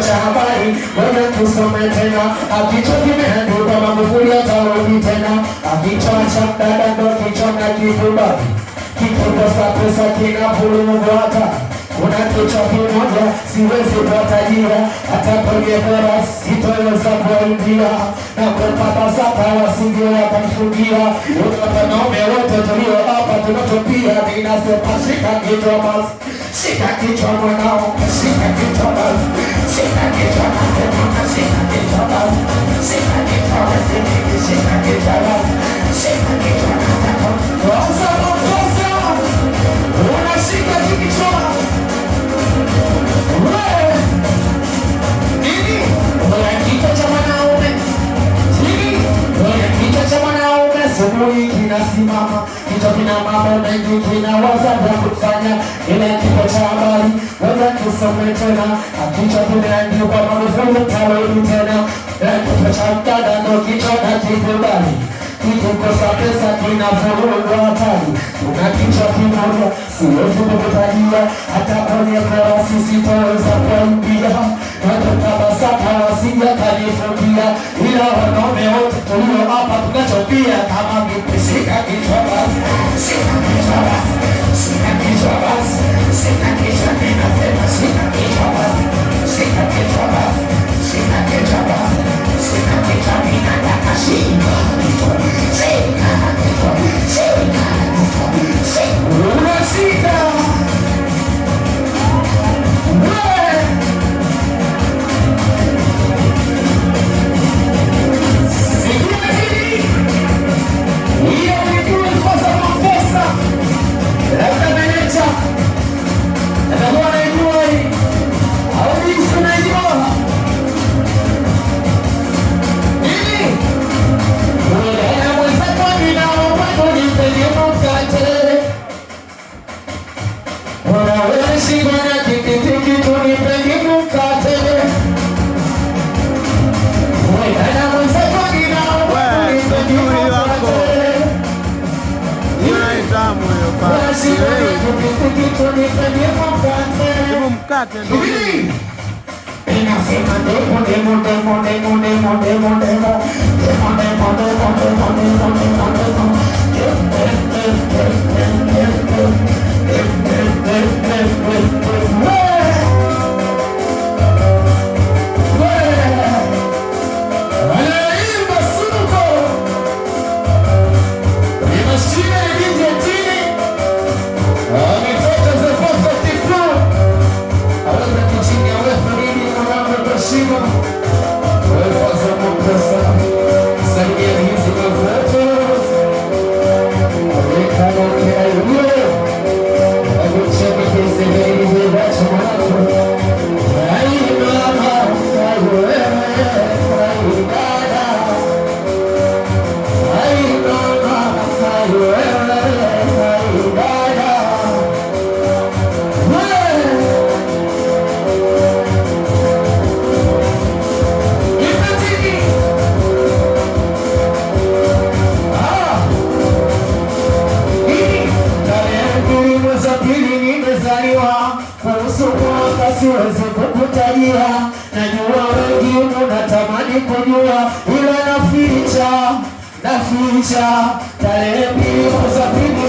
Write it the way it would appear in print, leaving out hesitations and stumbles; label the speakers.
Speaker 1: cha habari, ngoja tusome tena. Kichwa kimeandikwa Magufuli atarudi tena. Kichwa cha mdada ndo kichwa na kikubali. Kikosa pesa kinavurugwata. Kuna kichwa kimoja siwezi pata jira. Hata kwenye bora sitoweza kuingia. Na kupata sapa wasinge wakamfungia. Wanaume wote tulio hapa tunatopia. Ninasema shika kichwa basi. Shika kichwa mwanao, shika kichwa basi. Shika kichwa nasema, shika kichwa basi. Shika kichwa basi, shika kichwa basi. Shika kichwa nasema, rosa rosa. Unashika kichwa. Wewe nini? Wewe kichwa cha mwanaume. Nini? Wewe kichwa cha mwanaume. Asubuhi kinasimama, kichwa kina mambo mengi, kinawaza vya kufanya. Ile kichwa cha habari, ngoja tusome tena. Kichwa kimeandikwa Magufuli atarudi tena. Kichwa cha mdada ndo kichwa na kikubali. Kikosa pesa kinavurugwa hatari. Kuna kichwa kimoja siwezi kukutajia. Hata kwenye bora sitoweza kuingia. Nataka sasa wasije kanifungia. Ila wanaume wote tulio hapa tunachopia. Kama vipi shika kichwa basi. Shika kichwa basi. Shika kichwa basi. Shika kichwa ninasema shika kichwa basi. Shika kichwa basi. Shika kichwa basi. Shika kichwa ninataka shika kichwa. Shika kichwa. Shika kichwa. Shika. Unashika.
Speaker 2: Mkate ndio
Speaker 1: inasema demo demo demo demo demo demo demo demo siwezi kukutajia. Najua wengi unatamani kujua, ila naficha tarehe 2 mwezi wa pili.